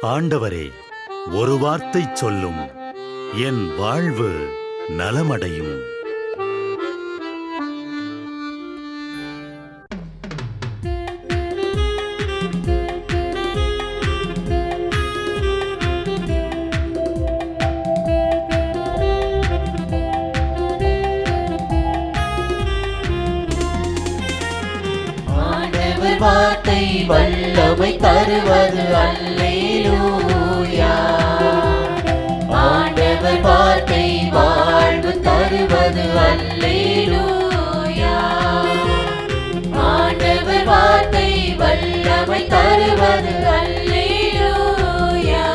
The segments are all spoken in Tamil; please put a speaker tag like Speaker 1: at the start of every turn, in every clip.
Speaker 1: ஆண்டவரே, ஒரு வார்த்தை சொல்லும், என் வாழ்வு நலமடையும்.
Speaker 2: வார்த்தை வல்லமை தருவது அல்லேலூயா. ஆண்டவர் வார்த்தை வாழ்வு தருவது அல்லேலூயா. ஆண்டவர் வார்த்தை வல்லமை தருவது அல்லேலூயா.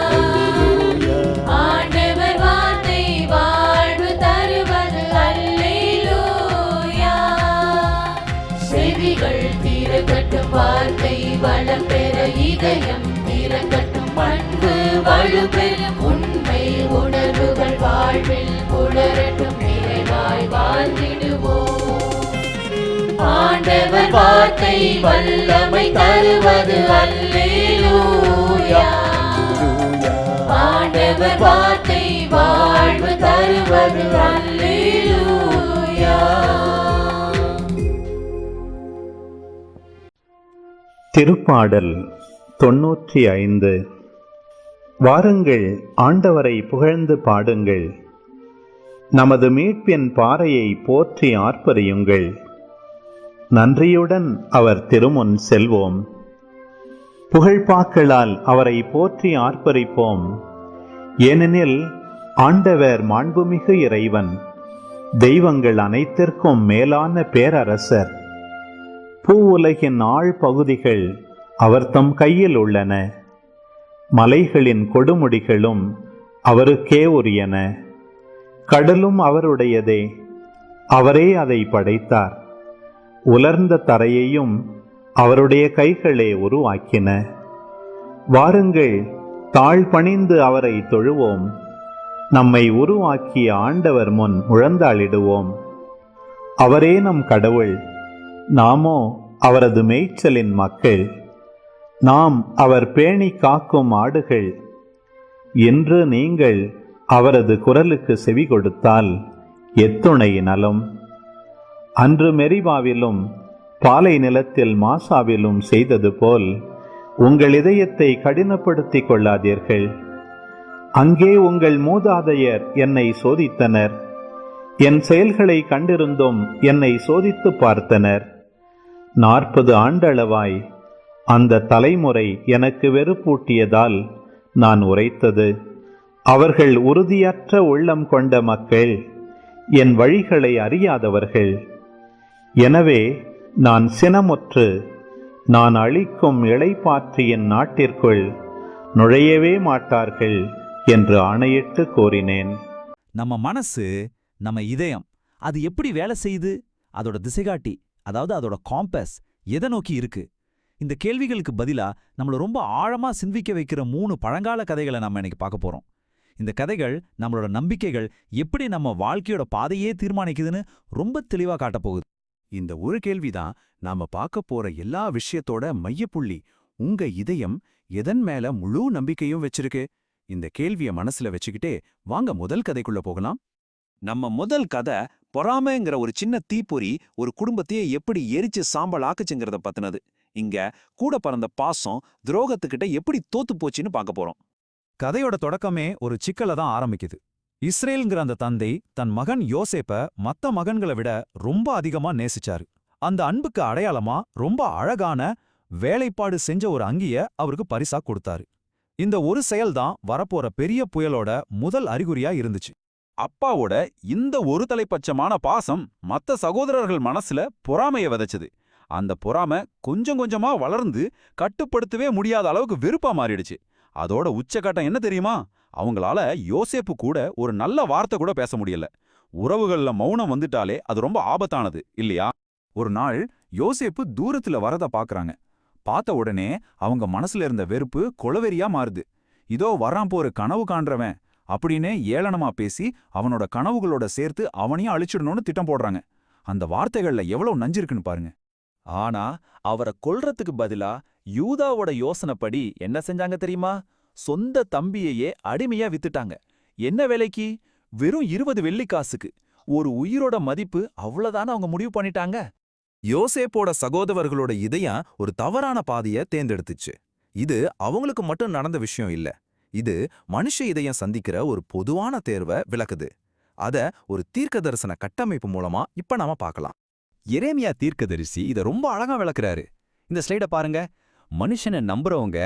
Speaker 2: ஆண்டவர் வார்த்தை வாழ்வு தருவது அல்லேலூயா. செவிகள் திறக்கட்டும், வார்த்தை வளம் பெற இதயம் திறக்கட்டும், பண்பு வலுப்பெறும், உண்மை உணர்வுகள் வாழ்வில் புலரட்டும், நிறைவாய் வாழ்ந்திடுவோம். ஆண்டவர் வார்த்தை வல்லமை தருவது அல்லேலூயா. ஆண்டவர் வார்த்தை வாழ்வு தருவது அல்லேலூயா.
Speaker 3: திருப்பாடல் 95. வாருங்கள், ஆண்டவரை புகழ்ந்து பாடுங்கள். நமது மீட்பின் பாறையை போற்றி ஆர்ப்பரியுங்கள். நன்றியுடன் அவர் திருமுன் செல்வோம். புகழ்பாக்களால் அவரை போற்றி ஆர்ப்பரிப்போம். ஏனெனில் ஆண்டவர் மாண்புமிகு இறைவன், தெய்வங்கள் அனைத்திற்கும் மேலான பேரரசர். பூவுலகின் ஆழ் பகுதிகள் அவர் தம் கையில் உள்ளன. மலைகளின் கொடுமுடிகளும் அவருக்கே உரியன. கடலும் அவருடையதே, அவரே அதை படைத்தார். உலர்ந்த தரையையும் அவருடைய கைகளே உருவாக்கின. வாருங்கள், தாழ்பணிந்து அவரை தொழுவோம். நம்மை உருவாக்கிய ஆண்டவர் முன் முழந்தாளிடுவோம். அவரே நம் கடவுள், நாமோ அவரது மேய்ச்சலின் மக்கள். நாம் அவர் பேணி காக்கும் ஆடுகள். என்று நீங்கள் அவரது குரலுக்கு செவி கொடுத்தால் எத்துணை நலம். அன்று மெரிபாவிலும் பாலை நிலத்தில் மாசாவிலும் செய்தது போல் உங்கள் இதயத்தை கடினப்படுத்திக் கொள்ளாதீர்கள். அங்கே உங்கள் மூதாதையர் என்னை சோதித்தனர். என் செயல்களை கண்டிருந்தும் என்னை சோதித்து பார்த்தனர். 40 ஆண்டளவாய் அந்த தலைமுறை எனக்கு வெறுப்பூட்டியதால் நான் உரைத்தது, அவர்கள் உறுதியற்ற உள்ளம் கொண்ட மக்கள், என் வழிகளை அறியாதவர்கள். எனவே நான் சினமுற்று, நான் அளிக்கும் இளைப்பாற்றியின் நாட்டிற்குள் நுழையவே மாட்டார்கள் என்று ஆணையிட்டு கோரினேன்.
Speaker 4: நம்ம மனசு, நம்ம இதயம், அது எப்படி வேலை செய்யுது? அதோட திசைகாட்டி, அதாவது அதோட காம்பஸ் எதை நோக்கி இருக்கு? இந்த கேள்விகளுக்கு பதிலா நம்மள ரொம்ப ஆழமா சிந்திக்க வைக்கிற 3 பழங்கால கதைகளை நம்ம இன்னைக்கு பார்க்க போறோம். இந்த கதைகள் நம்மளோட நம்பிக்கைகள் எப்படி நம்ம வாழ்க்கையோட பாதையே தீர்மானிக்குதுன்னு ரொம்ப தெளிவா காட்டப்போகுது.
Speaker 5: இந்த ஒரு கேள்விதான் நாம பார்க்க போற எல்லா விஷயத்தோட மையப்புள்ளி. உங்க இதயம் எதன் மேல முழு நம்பிக்கையும் வச்சிருக்கு? இந்த கேள்விய மனசுல வச்சுக்கிட்டே வாங்க முதல் கதைக்குள்ள போகலாம்.
Speaker 6: நம்ம முதல் கதை பொறாமைங்கிற ஒரு சின்ன தீப்பொறி ஒரு குடும்பத்தையே எப்படி எரிச்சு சாம்பல் ஆக்குச்சுங்கிறத பத்தினது. இங்க கூட பறந்த பாசம் துரோகத்துக்கிட்ட எப்படி தோத்து போச்சுன்னு பார்க்க போறோம்.
Speaker 4: கதையோட தொடக்கமே ஒரு சிக்கல தான் ஆரம்பிக்குது. இஸ்ரேல்ங்கிற அந்த தந்தை தன் மகன் யோசேப்ப மத்த மகன்களை விட ரொம்ப அதிகமா நேசிச்சாரு. அந்த அன்புக்கு அடையாளமா ரொம்ப அழகான வேலைப்பாடு செஞ்ச ஒரு அங்கிய அவருக்கு பரிசா கொடுத்தாரு. இந்த ஒரு செயல்தான் வரப்போற பெரிய புயலோட முதல் அறிகுறியா இருந்துச்சு.
Speaker 7: அப்பாவோட இந்த ஒரு தலைப்பட்சமான பாசம் மத்த சகோதரர்கள் மனசுல பொறாமைய விதைச்சது. அந்த பொறாமை கொஞ்சம் கொஞ்சமா வளர்ந்து கட்டுப்படுத்தவே முடியாத அளவுக்கு வெறுப்பா மாறிடுச்சு. அதோட உச்சக்கட்டம் என்ன தெரியுமா? அவங்களால யோசேப்பு கூட ஒரு நல்ல வார்த்தை கூட பேச முடியல. உறவுகள்ல மௌனம் வந்துட்டாலே அது ரொம்ப ஆபத்தானது இல்லையா?
Speaker 5: ஒரு நாள் யோசேப்பு தூரத்துல வரத பாக்குறாங்க. பார்த்த உடனே அவங்க மனசுல இருந்த வெறுப்பு கொலவெறியா மாறுது. இதோ வரான் போற கனவு காண்றவன் அப்படின்னு ஏளனமா பேசி அவனோட கனவுகளோட சேர்த்து அவனையும் அழிச்சிடணும்னு திட்டம் போடுறாங்க. அந்த வார்த்தைகள்ல எவ்வளவு நஞ்சிருக்குன்னு பாருங்க.
Speaker 8: ஆனா அவரை கொல்றதுக்கு பதிலா யூதாவோட யோசனைப்படி என்ன செஞ்சாங்க தெரியுமா?
Speaker 7: சொந்த தம்பியையே அடிமையா வித்துட்டாங்க. என்ன வேலைக்கு? வெறும் 20 வெள்ளிக்காசுக்கு. ஒரு உயிரோட மதிப்பு அவ்வளவுதான அவங்க முடிவு பண்ணிட்டாங்க.
Speaker 8: யோசேப்போட சகோதரர்களோட இதயம் ஒரு தவறான பாதைய தேர்ந்தெடுத்துச்சு. இது அவங்களுக்கு மட்டும் நடந்த விஷயம் இல்ல. இது மனுஷ இதயம் சந்திக்கிற ஒரு பொதுவான தேர்வை விளக்குது. அத ஒரு தீர்க்க தரிசன கட்டமைப்பு மூலமா இப்ப நாம பார்க்கலாம்.
Speaker 7: எரேமியா தீர்க்கதரிசி இத ரொம்ப அழகா விளக்குறாரு. இந்த ஸ்லைட பாருங்க. மனுஷனை நம்புறவங்க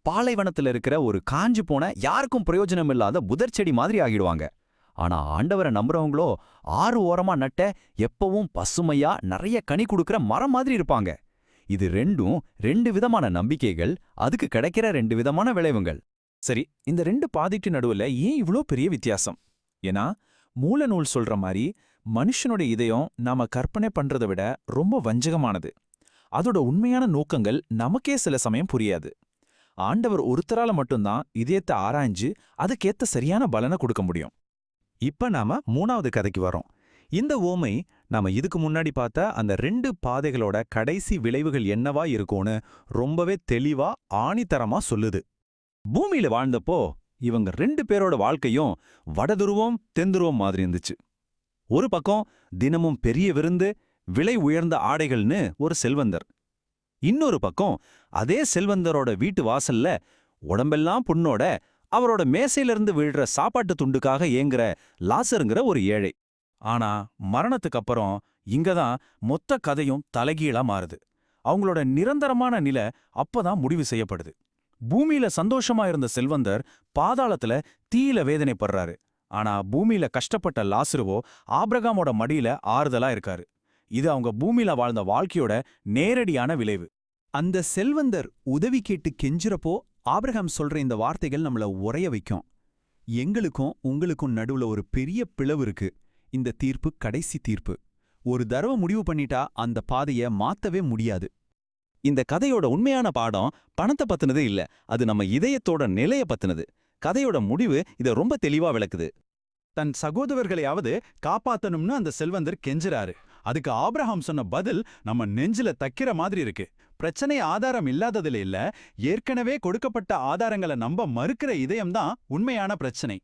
Speaker 7: பாலைவனத்துல இருக்கிற ஒரு காஞ்சு போன யாருக்கும் பிரயோஜனம் இல்லாத புதர்ச்செடி மாதிரி ஆகிடுவாங்க. ஆனா ஆண்டவரை நம்புறவங்களோ ஆறு ஓரமா நட்ட எப்பவும் பசுமையா நிறைய கனி கொடுக்கிற மரம் மாதிரி இருப்பாங்க. இது ரெண்டு விதமான நம்பிக்கைகள், அதுக்கு கிடைக்கிற 2 விதமான விளைவுகள்.
Speaker 6: சரி, இந்த 2 பாதைக்கு நடுவுல ஏன் இவ்ளோ பெரிய வித்தியாசம்? ஏன்னா மூல நூல் சொல்ற மாதிரி மனுஷனோட இதயம் நாம கற்பனை பண்றதை விட ரொம்ப வஞ்சகமானது. அதோட உண்மையான நோக்கங்கள் நமக்கே சில சமயம் புரியாது. ஆண்டவர் ஒருத்தரால மட்டும்தான் இதயத்தை ஆராய்ஞ்சு அதுக்கேத்த சரியான பலனை கொடுக்க முடியும்.
Speaker 7: இப்ப நாம 3வது கதைக்கு வரோம். இந்த ஓமை நாம இதுக்கு முன்னாடி பார்த்த அந்த 2 பாதைகளோட கடைசி விளைவுகள் என்னவா இருக்கும்னு ரொம்பவே தெளிவா ஆணித்தரமா சொல்லுது. பூமியில வாழ்ந்தப்போ இவங்க 2 பேரோட வாழ்க்கையும் வடதுருவம் தென்துருவம் மாதிரி இருந்துச்சு. ஒரு பக்கம் தினமும் பெரிய விருந்து, விலை உயர்ந்த ஆடைகள்னு ஒரு செல்வந்தர். இன்னொரு பக்கம் அதே செல்வந்தரோட வீட்டு வாசல்ல உடம்பெல்லாம் புண்ணோட அவரோட மேசையிலிருந்து விழுற சாப்பாட்டு துண்டுக்காக ஏங்குற லாசருங்கிற ஒரு ஏழை. ஆனா மரணத்துக்கு அப்புறம் இங்கதான் மொத்த கதையும் தலைகீழா மாறுது. அவங்களோட நிரந்தரமான நிலை அப்பதான் முடிவு செய்யப்படுது. பூமியில சந்தோஷமா இருந்த செல்வந்தர் பாதாளத்துல தீயில வேதனைப்படுறாரு. ஆனா பூமியில கஷ்டப்பட்ட லாசருவோ ஆபிரகாமோட மடியில ஆறுதலா இருக்காரு. இது அவங்க பூமியில வாழ்ந்த வாழ்க்கையோட நேரடியான விளைவு.
Speaker 4: அந்த செல்வந்தர் உதவி கேட்டு கெஞ்சுறப்போ ஆபிரகாம் சொல்ற இந்த வார்த்தைகள் நம்மள உறைய வைக்கும். எங்களுக்கும் உங்களுக்கும் நடுவுல ஒரு பெரிய பிளவு இருக்கு. இந்த தீர்ப்பு கடைசி தீர்ப்பு. ஒரு தடவை முடிவு பண்ணிட்டா அந்த பாதைய மாத்தவே முடியாது.
Speaker 7: இந்த கதையோட உண்மையான பாடம் பணத்தை பத்தினது இல்ல, அது நம்ம இதயத்தோட நிலைய பத்தினது. கதையோட முடிவு இத ரொம்ப தெளிவா விளக்குது.
Speaker 9: தன் சகோதரர்களையாவது காப்பாத்தணும்னு அந்த செல்வந்தர் கெஞ்சுறாரு. அதுக்கு ஆபிரகாம் சொன்ன பதில் நம்ம நெஞ்சில தைக்கிற மாதிரி இருக்கு. பிரச்சனை ஆதாரம் இல்லாததுல இல்ல, ஏற்கனவே கொடுக்கப்பட்ட ஆதாரங்களை நம்ப மறுக்கிற இதயம்தான் உண்மையான பிரச்சனை.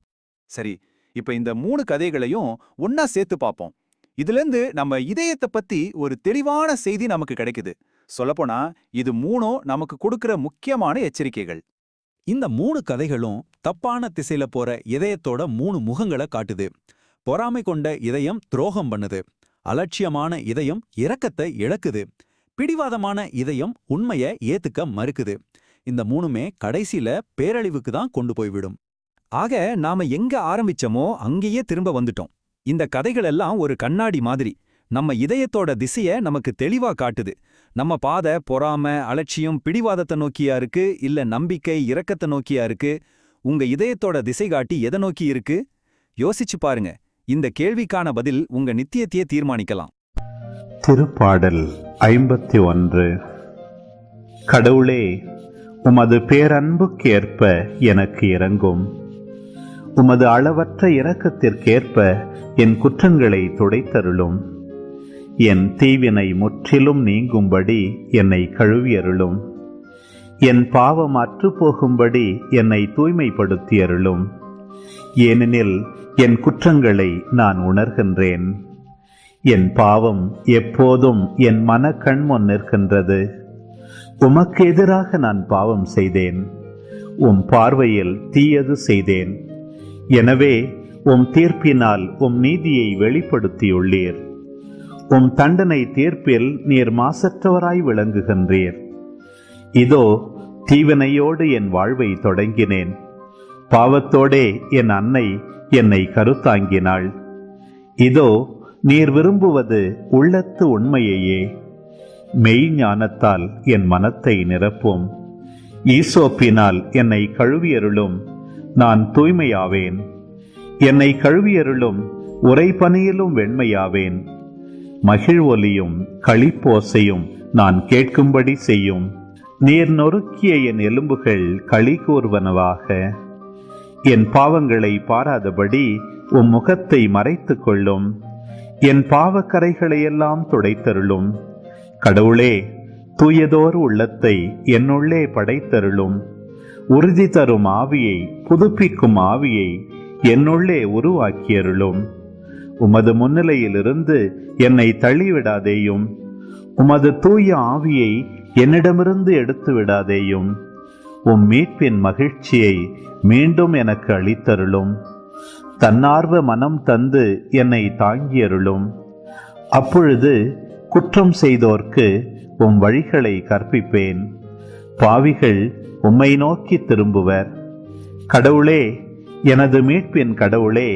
Speaker 5: சரி, இப்ப இந்த 3 கதைகளையும் ஒன்னா சேர்த்து பார்ப்போம். இதுலேருந்து நம்ம இதயத்தை பத்தி ஒரு தெளிவான செய்தி நமக்கு கிடைக்குது. சொல்லப்போனா இது 3ம் நமக்கு கொடுக்கிற முக்கியமான எச்சரிக்கைகள்.
Speaker 4: இந்த 3 கதைகளும் தப்பான திசையில போற இதயத்தோட 3 முகங்களை காட்டுது. பொறாமை கொண்ட இதயம் துரோகம் பண்ணுது. அலட்சியமான இதயம் இரக்கத்தை இழக்குது. பிடிவாதமான இதயம் உண்மைய ஏத்துக்க மறுக்குது. இந்த 3மே கடைசியில பேரழிவுக்கு தான் கொண்டு போய்விடும்.
Speaker 7: ஆக நாம எங்க ஆரம்பிச்சோமோ அங்கேயே திரும்ப வந்துட்டோம். இந்த கதைகள் எல்லாம் ஒரு கண்ணாடி மாதிரி நம்ம இதயத்தோட திசைய நமக்கு தெளிவா காட்டுது. நம்ம பாதை பொறாமை, அலட்சியம், பிடிவாதத்தை நோக்கியா இருக்கு, இல்ல நம்பிக்கை, இரக்கத்தை நோக்கியா இருக்கு? உங்க இதயத்தோட திசை காட்டி எதை நோக்கி இருக்கு? யோசிச்சு பாருங்க. இந்த கேள்விக்கான பதில் உங்க நித்தியத்தையே தீர்மானிக்கலாம்.
Speaker 3: திருப்பாடல் 51. கடவுளே, உமது பேரன்புக்கேற்ப எனக்கு இரங்கும். உமது அளவற்ற இரக்கத்திற்கேற்ப என் குற்றங்களை துடைத்தருளும். என் தீவினை முற்றிலும் நீங்கும்படி என்னை கழுவியருளும். என் பாவம் அற்றுப்போகும்படி என்னை தூய்மைப்படுத்தியருளும். ஏனெனில் என் குற்றங்களை நான் உணர்கின்றேன். என் பாவம் எப்போதும் என் மனக்கண் முன் நிற்கின்றது. உமக்கு எதிராக நான் பாவம் செய்தேன். உம் பார்வையில் தீயது செய்தேன். எனவே உம் தீர்ப்பினால் உம் நீதியை வெளிப்படுத்தியுள்ளீர். உம் தண்டனை தீர்ப்பில் நீர் மாசற்றவராய் விளங்குகின்றீர். இதோ தீவினையோடு என் வாழ்வை தொடங்கினேன். பாவத்தோடே என் அன்னை என்னை கருத்தாங்கினாள். இதோ நீர் விரும்புவது உள்ளத்து உண்மையையே. மெய்ஞானத்தால் என் மனத்தை நிரப்பும். ஈசோப்பினால் என்னை கழுவியருளும். நான் தூய்மையாவேன். என்னை கழுவியருளும். உறைபனியிலும் வெண்மையாவேன். மகிழ்வொலியும் களிப்போசையும் நான் கேட்கும்படி செய்யும். நீர் நொறுக்கிய என் எலும்புகள் களி கூர்வனவாக. என் பாவங்களை பாராதபடி உம் முகத்தை மறைத்துக் கொள்ளும். என் பாவக்கரைகளையெல்லாம் துடைத்தருளும். கடவுளே, தூயதோர் உள்ளத்தை என்னுள்ளே படைத்தருளும். உறுதி தரும் ஆவியை, புதுப்பிக்கும் ஆவியை என்னுள்ளே உருவாக்கியருளும். உமது முன்னிலையிலிருந்து என்னை தள்ளிவிடாதேயும். உமது தூய ஆவியை என்னிடமிருந்து எடுத்து விடாதேயும். உம் மீட்பின் மகிழ்ச்சியை மீண்டும் எனக்கு அளித்தருளும். தன்னார்வ மனம் தந்து என்னை தாங்கியருளும். அப்பொழுது குற்றம் செய்தோர்க்கு உம் வழிகளை கற்பிப்பேன். பாவிகள் உம்மை நோக்கி திரும்புவர். கடவுளே, எனது மீட்பின் கடவுளே,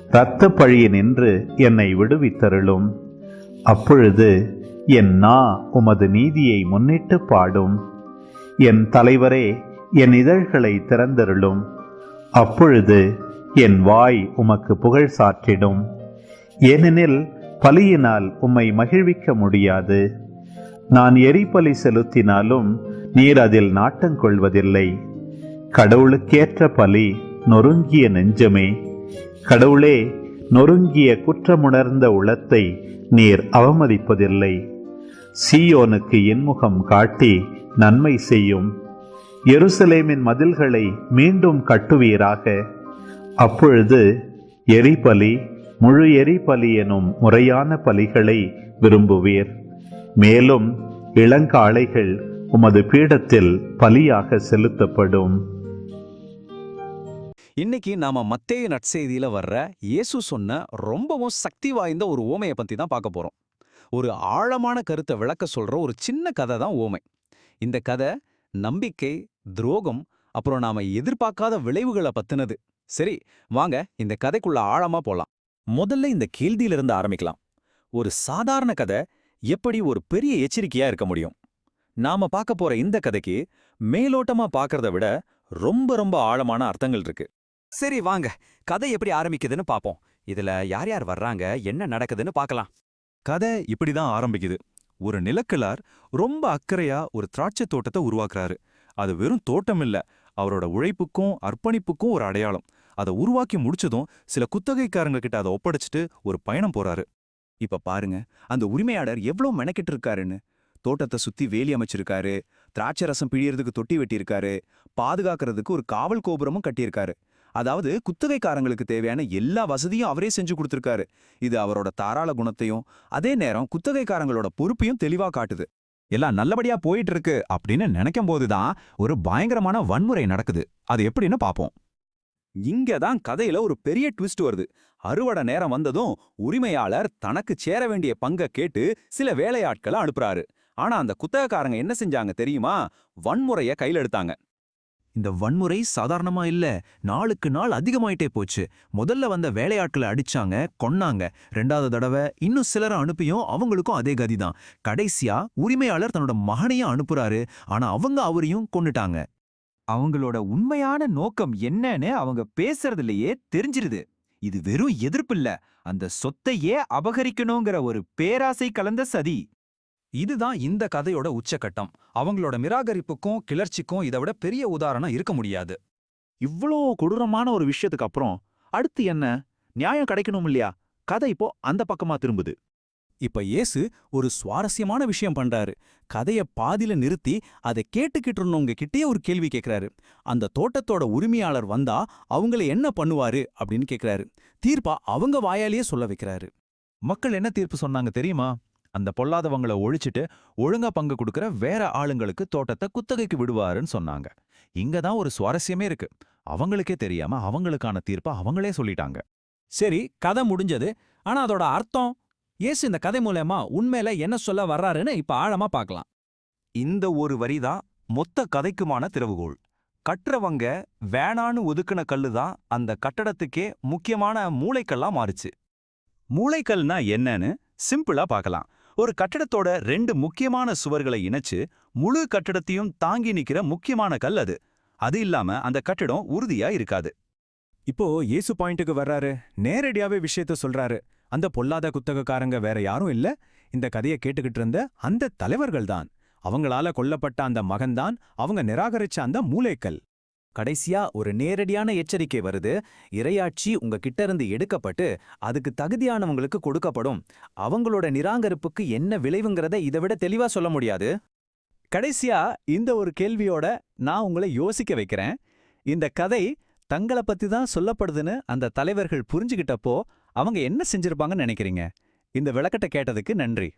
Speaker 3: இரத்த பழியினின்று என்னை விடுவித்தருளும். அப்பொழுது என் நா உமது நீதியை முன்னிட்டு பாடும். என் தலைவரே, என் இதழ்களை திறந்தருளும். அப்பொழுது என் வாய் உமக்கு புகழ் சாற்றிடும். ஏனெனில் பலியினால் உம்மை மகிழ்விக்க முடியாது. நான் எரிபலி செலுத்தினாலும் நீர் அதில் நாட்டங்கொள்வதில்லை. கடவுளுக்கேற்ற பலி நொறுங்கிய நெஞ்சமே. கடவுளே, நொறுங்கிய குற்றமுணர்ந்த உளத்தை நீர் அவமதிப்பதில்லை. சீயோனுக்கு இன்முகம் காட்டி நன்மை செய்யும். எருசலேமின் மதில்களை மீண்டும் கட்டுவீராக. அப்பொழுது எரிபலி, முழு எரிபலி எனும் முறையான பலிகளை விரும்புவீர். மேலும் இளங்காளைகள் உமது பீடத்தில் பலியாக செலுத்தப்படும்.
Speaker 8: இன்னைக்கு நாம மத்தேயு நற்செய்தியில வர்ற இயேசு சொன்ன ரொம்பவும் சக்தி வாய்ந்த ஒரு ஓமையை பத்தி தான் பார்க்க போறோம். ஒரு ஆழமான கருத்தை விளக்க சொல்ற ஒரு சின்ன கதை தான் ஓமை. இந்த கதை நம்பிக்கை, துரோகம், அப்புறம் நாம எதிர்பார்க்காத விளைவுகளை பத்தினது. சரி, வாங்க இந்த கதைக்குள்ள ஆழமா போலாம். முதல்ல இந்த கேள்வியிலிருந்து ஆரம்பிக்கலாம். ஒரு சாதாரண கதை எப்படி ஒரு பெரிய எச்சரிக்கையா இருக்க முடியும்? நாம பார்க்க போற இந்த கதைக்கு மேலோட்டமா பார்க்கறத விட ரொம்ப ரொம்ப ஆழமான அர்த்தங்கள் இருக்கு. சரி, வாங்க கதை எப்படி ஆரம்பிக்குதுன்னு பாப்போம். இதுல யார் யார் வர்றாங்க, என்ன நடக்குதுன்னு பார்க்கலாம்.
Speaker 5: கதை இப்படிதான் ஆரம்பிக்குது. ஒரு நிலக்கிழார் ரொம்ப அக்கறையா ஒரு திராட்சை தோட்டத்தை உருவாக்குறாரு. அது வெறும் தோட்டம் இல்ல, அவரோட உழைப்புக்கும் அர்ப்பணிப்புக்கும் ஒரு அடையாளம். அதை உருவாக்கி முடிச்சதும் சில குத்தகைக்காரங்க கிட்ட அதை ஒப்படைச்சிட்டு ஒரு பயணம் போறாரு. இப்ப பாருங்க, அந்த உரிமையாளர் எவ்வளவு மெனக்கிட்டு இருக்காருன்னு. தோட்டத்தை சுத்தி வேலி அமைச்சிருக்காரு, திராட்சை ரசம் பிழியறதுக்கு தொட்டி வெட்டியிருக்காரு, பாதுகாக்கிறதுக்கு ஒரு காவல் கோபுரமும் கட்டியிருக்காரு. அதாவது குத்தகைக்காரங்களுக்கு தேவையான எல்லா வசதியும் அவரே செஞ்சு கொடுத்திருக்காரு. இது அவரோட தாராள குணத்தையும் அதே நேரம் குத்தகைக்காரங்களோட பொறுப்பையும் தெளிவா காட்டுது. எல்லாம் நல்லபடியா போயிட்டு இருக்கு அப்படின்னு நினைக்கும் போதுதான் ஒரு பயங்கரமான வன்முறை நடக்குது. அது எப்படின்னு பாப்போம்.
Speaker 6: இங்கதான் கதையில ஒரு பெரிய ட்விஸ்ட் வருது. அறுவடை நேரம் வந்ததும் உரிமையாளர் தனக்கு சேர வேண்டிய பங்கை கேட்டு சில வேலையாட்களை அனுப்புறாரு. ஆனா அந்த குத்தகைக்காரங்க என்ன செஞ்சாங்க தெரியுமா? வன்முறைய கையில எடுத்தாங்க.
Speaker 8: இந்த வன்முறை சாதாரணமா இல்ல, நாளுக்கு நாள் அதிகமாயிட்டே போச்சு. முதல்ல வந்த வேலையாட்களை அடிச்சாங்க, கொன்னாங்க. 2வது தடவை இன்னும் சிலரை அனுப்பியும் அவங்களுக்கும் அதே கதிதான். கடைசியா உரிமையாளர் தன்னோட மகனையும் அனுப்புறாரு. ஆனா அவங்க அவரையும் கொன்னுட்டாங்க.
Speaker 10: அவங்களோட உண்மையான நோக்கம் என்னன்னு அவங்க பேசுறதுலயே தெரிஞ்சிருது. இது வெறும் எதிர்ப்பு இல்ல, அந்த சொத்தையே அபகரிக்கணுங்கிற ஒரு பேராசை கலந்த சதி.
Speaker 8: இதுதான் இந்த கதையோட உச்சக்கட்டம். அவங்களோட நிராகரிப்புக்கும் கிளர்ச்சிக்கும் இதை விட பெரிய உதாரணம் இருக்க முடியாது.
Speaker 5: இவ்வளோ கொடூரமான ஒரு விஷயத்துக்கு அப்புறம் அடுத்து என்ன? நியாயம் கிடைக்கணும் இல்லையா? கதை இப்போ அந்த பக்கமா திரும்புது.
Speaker 4: இப்ப இயேசு ஒரு சுவாரஸ்யமான விஷயம் பண்றாரு. கதைய பாதியில நிறுத்தி அதை கேட்டுக்கிட்டு இருந்தவங்க கிட்டே ஒரு கேள்வி கேட்கிறாரு. அந்த தோட்டத்தோட உரிமையாளர் வந்தா அவங்கள என்ன பண்ணுவாரு அப்படின்னு கேட்கிறாரு. தீர்ப்பா அவங்க வாயாலேயே சொல்ல வைக்கிறாரு.
Speaker 5: மக்கள் என்ன தீர்ப்பு சொன்னாங்க தெரியுமா? அந்த பொல்லாதவங்களை ஒழிச்சிட்டு ஒழுங்கா பங்கு கொடுக்கற வேற ஆளுங்களுக்கு தோட்டத்தை குத்தகைக்கு விடுவாருன்னு சொன்னாங்க. இங்கதான் ஒரு சுவாரஸ்யமே இருக்கு. அவங்களுக்கே தெரியாம அவங்களுக்கான தீர்ப்பை அவங்களே சொல்லிட்டாங்க.
Speaker 4: சரி, கதை முடிஞ்சது. ஆனா அதோட அர்த்தம், இயேசு இந்த கதை மூலமா உண்மையில என்ன சொல்ல வர்றாருன்னு இப்ப ஆழமா பார்க்கலாம்.
Speaker 6: இந்த ஒரு வரிதான் மொத்த கதைக்குமான திறவுகோல். கட்டுறவங்க வேணான்னு ஒதுக்குன கல்லுதான் அந்த கட்டடத்துக்கே முக்கியமான மூளைக்கல்லா மாறுச்சு.
Speaker 5: மூளைக்கல்னா என்னன்னு சிம்பிளா பார்க்கலாம். ஒரு கட்டடத்தோட 2 முக்கியமான சுவர்களை இணைச்சு முழு கட்டடத்தையும் தாங்கி நிக்கிற முக்கியமான கல் அது. அது இல்லாம அந்த கட்டடம் உறுதியா இருக்காது.
Speaker 10: இப்போ இயேசு பாயிண்ட்டுக்கு வர்றாரு. நேரடியாவே விஷயத்த சொல்றாரு. அந்த பொல்லாத குத்தகக்காரங்க வேற யாரும் இல்ல, இந்த கதையை கேட்டுக்கிட்டு இருந்த அந்த தலைவர்கள் தான். அவங்களால கொல்லப்பட்ட அந்த மகன்தான் அவங்க நிராகரிச்ச அந்த மூளைக்கல்.
Speaker 8: கடைசியா ஒரு நேரடியான எச்சரிக்கை வருது. இறையாட்சி உங்ககிட்ட இருந்து எடுக்கப்பட்டு அதுக்கு தகுதியானவங்களுக்கு கொடுக்கப்படும். அவங்களோட நிராகரிப்புக்கு என்ன விளைவுங்கிறத இதை விட தெளிவா சொல்ல முடியாது.
Speaker 4: கடைசியா இந்த ஒரு கேள்வியோட நான் உங்களை யோசிக்க வைக்கிறேன். இந்த கதை தங்களை பத்தி தான் சொல்லப்படுதுன்னு அந்த தலைவர்கள் புரிஞ்சுகிட்டப்போ அவங்க என்ன செஞ்சிருப்பாங்கன்னு நினைக்கிறீங்க? இந்த விளக்கத்தை கேட்டதுக்கு நன்றி.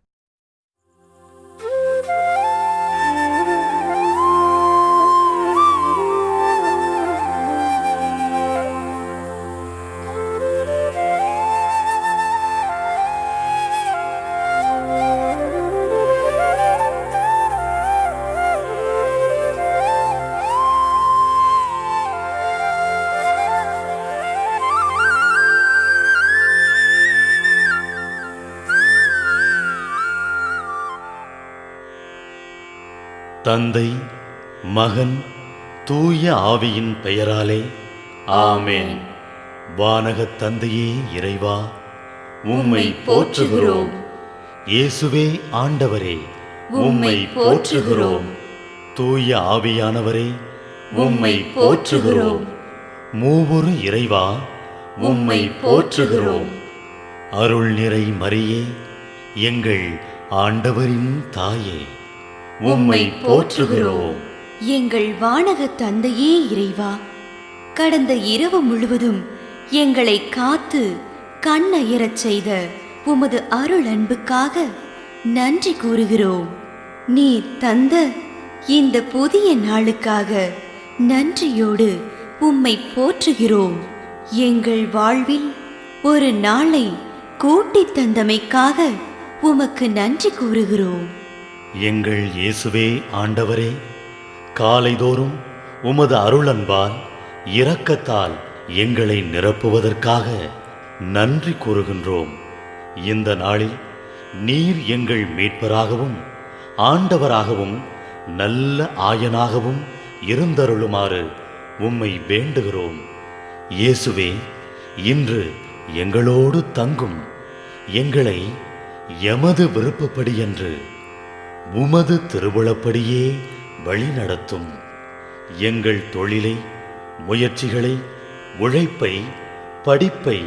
Speaker 1: தந்தை, மகன், தூய ஆவியின் பெயராலே ஆமென். வானகத் தந்தையே இறைவா, உம்மை போற்றுகிறோம். இயேசுவே ஆண்டவரே, உம்மை போற்றுகிறோம். தூய ஆவியானவரே, உம்மை போற்றுகிறோம். மூவொரு இறைவா, உம்மை போற்றுகிறோம். அருள் நிறை மரியே, எங்கள் ஆண்டவரின் தாயே, உம்மை போற்றுகிறோம்.
Speaker 2: எங்கள் வானக தந்தையே இறைவா, கடந்த இரவு முழுவதும் எங்களை காத்து கண்ணயரச் செய்த உமது அருள் அன்புக்காக நன்றி கூறுகிறோம். நீர் தந்த இந்த புதிய நாளுக்காக நன்றியோடு உம்மை போற்றுகிறோம். எங்கள் வாழ்வில் ஒரு நாளை கூட்டித் தந்தமைக்காக உமக்கு நன்றி கூறுகிறோம்.
Speaker 1: எங்கள் இயேசுவே ஆண்டவரே, காலைதோறும் உமது அருளன்பால் இரக்கத்தால் எங்களை நிரப்புவதற்காக நன்றி கூறுகின்றோம். இந்த நாளில் நீர் எங்கள் மீட்பராகவும் ஆண்டவராகவும் நல்ல ஆயனாகவும் இருந்தருளுமாறு உம்மை வேண்டுகிறோம். இயேசுவே, இன்று எங்களோடு தங்கும். எங்களை எமது விருப்பப்படியன்று உமது திருவுளப்படியே வழிநடத்தும். எங்கள் தொழிலை, முயற்சிகளை, உழைப்பை, படிப்பை,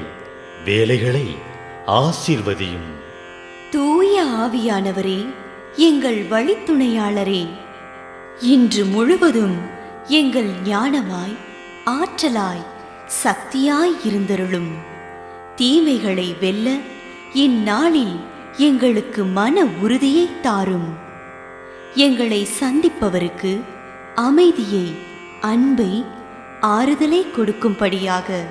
Speaker 1: வேலைகளை ஆசீர்வதியும்.
Speaker 2: தூய ஆவியானவரே, எங்கள் வழித்துணையாளரே, இன்று முழுவதும் எங்கள் ஞானமாய், ஆற்றலாய், சக்தியாய் இருந்தருளும். தீமைகளை வெல்ல இந்நாளில் எங்களுக்கு மன உறுதியை தாரும். எங்களை சந்திப்பவருக்கு அமைதியை, அன்பை, ஆறுதலை கொடுக்கும்படியாக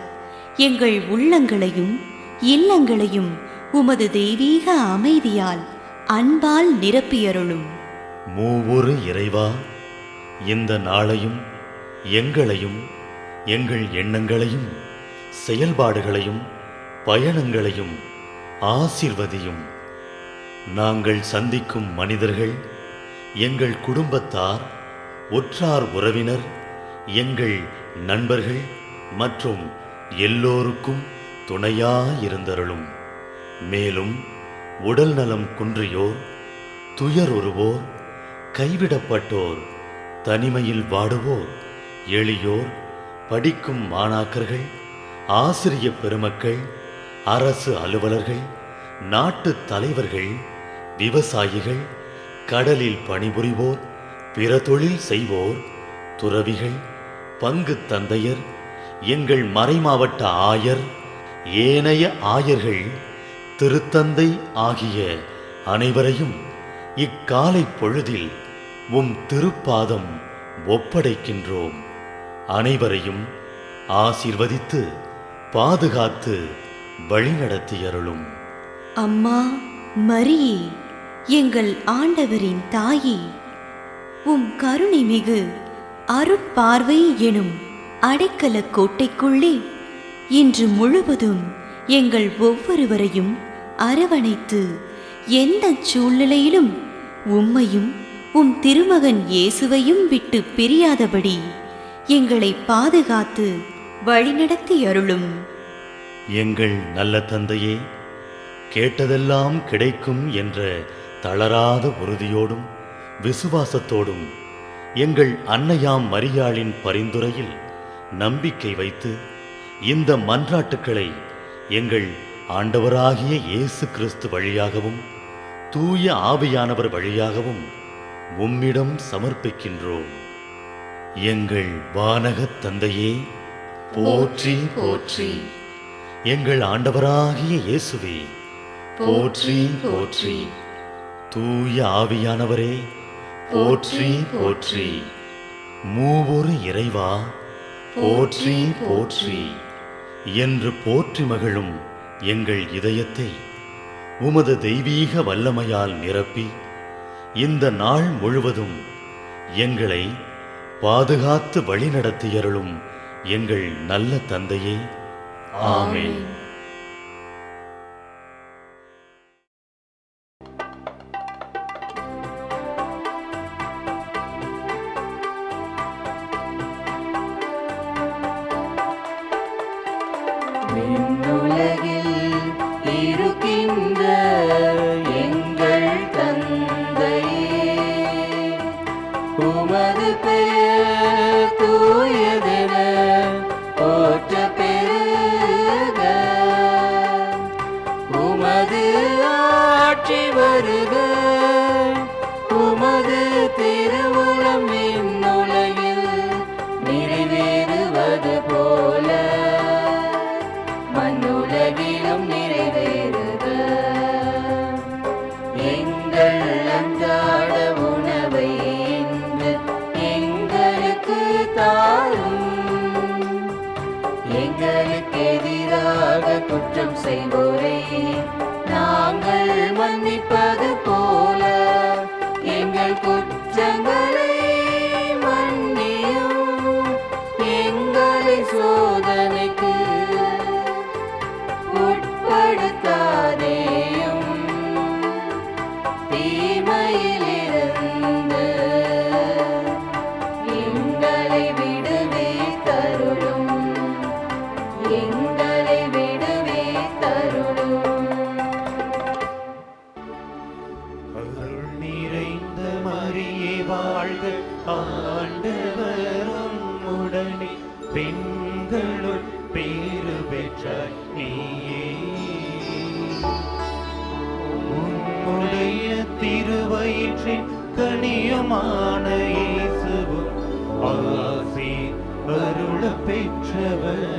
Speaker 2: எங்கள் உள்ளங்களையும் இல்லங்களையும் உமது தெய்வீக அமைதியால், அன்பால் நிரப்பியருளும்.
Speaker 1: மூவொரு இறைவா, இந்த நாளையும் எங்களையும் எங்கள் எண்ணங்களையும் செயல்பாடுகளையும் பயணங்களையும் ஆசீர்வதியும். நாங்கள் சந்திக்கும் மனிதர்கள், எங்கள் குடும்பத்தார், உற்றார் உறவினர், எங்கள் நண்பர்கள் மற்றும் எல்லோருக்கும் துணையாயிருந்தருளும். மேலும் உடல் நலம் குன்றியோர், துயருறுவோர், கைவிடப்பட்டோர், தனிமையில் வாடுவோர், எளியோர், படிக்கும் மாணாக்கர்கள், ஆசிரிய பெருமக்கள், அரசு அலுவலர்கள், நாட்டுத் தலைவர்கள், விவசாயிகள், கடலில் பணிபுரிவோர், பிற தொழில் செய்வோர், துறவிகள், பங்கு தந்தையர், எங்கள் மறைமாவட்ட ஆயர், ஏனைய ஆயர்கள், திருத்தந்தை ஆகிய அனைவரையும் இக்காலை பொழுதில் உம் திருப்பாதம் ஒப்படைக்கின்றோம். அனைவரையும் ஆசீர்வதித்து பாதுகாத்து வழிநடத்தியருளும்.
Speaker 2: அம்மா மரியே, எங்கள் ஆண்டவரின் தாயே, உம் கருணை மிகு அருட்பார்வை எனும் அடைக்கல கோட்டைக்குள்ளே இன்று முழுவதும் எங்கள் ஒவ்வொருவரையும் அரவணைத்து எந்த சூழ்நிலையிலும் உம்மையும் உம் திருமகன் இயேசுவையும் விட்டு பிரியாதபடி எங்களை பாதுகாத்து வழிநடத்தி அருளும்.
Speaker 1: எங்கள் நல்ல தந்தையே, கேட்டதெல்லாம் கிடைக்கும் என்ற தளராத உறுதியோடும் விசுவாசத்தோடும் எங்கள் அன்னையாம் மரியாளின் பரிந்துரையில் நம்பிக்கை வைத்து இந்த மன்றாட்டுக்களை எங்கள் ஆண்டவராகிய இயேசு கிறிஸ்து வழியாகவும் தூய ஆவியானவர் வழியாகவும் உம்மிடம் சமர்ப்பிக்கின்றோம். எங்கள் வானகத் தந்தையே, போற்றி போற்றி. எங்கள் ஆண்டவராகிய இயேசுவே, போற்றி போற்றி. தூய ஆவியானவரே, போற்றி போற்றி. மூவொரு இறைவா, போற்றி போற்றி என்று போற்றி மகிழும் எங்கள் இதயத்தை உமது தெய்வீக வல்லமையால் நிரப்பி இந்த நாள் முழுவதும் எங்களை பாதுகாத்து வழிநடத்தியருளும் எங்கள் நல்ல தந்தையே, ஆமென்.
Speaker 11: விண்ணுலகில் இருக்கின்ற எங்கள் தந்தையே, உமது பெயர் தூயதென போற்றப் பெறுக. உமது ஆட்சி வருக. உமது திருவுளம் விண்ணுலகில் நிறைவேறுவது போல மண்ணுலகிலும் நிறைவேறுக. எங்கள் அன்றாட உணவை இன்று எங்களுக்கு தாரும். எங்களுக்கு எதிராக குற்றம் செய்வோரை நாங்கள் மன்னிப்பது போல எங்கள் குற்றங்களை மன்னியும். எங்களை சோதனைக்கு உட்படுத்தாதேயும், தீமையிலிருந்து எங்களை விடுவித்தருளும். எங்களை விடுவித்தருளும்.
Speaker 12: அருள் நிறைந்த மரியே வாழ்க, ஆண்டவரும் உடனே பெண்களுள் பேறு பெற்றாய் நீயே. உம்முடைய திருவயிற்றின் கனியுமான இயேசுவும் ஆசி அருள பெற்றவர்.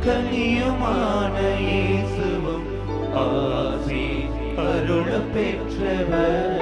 Speaker 12: கனியுமான இயேசுவும் ஆசி அருள பெற்றவர்.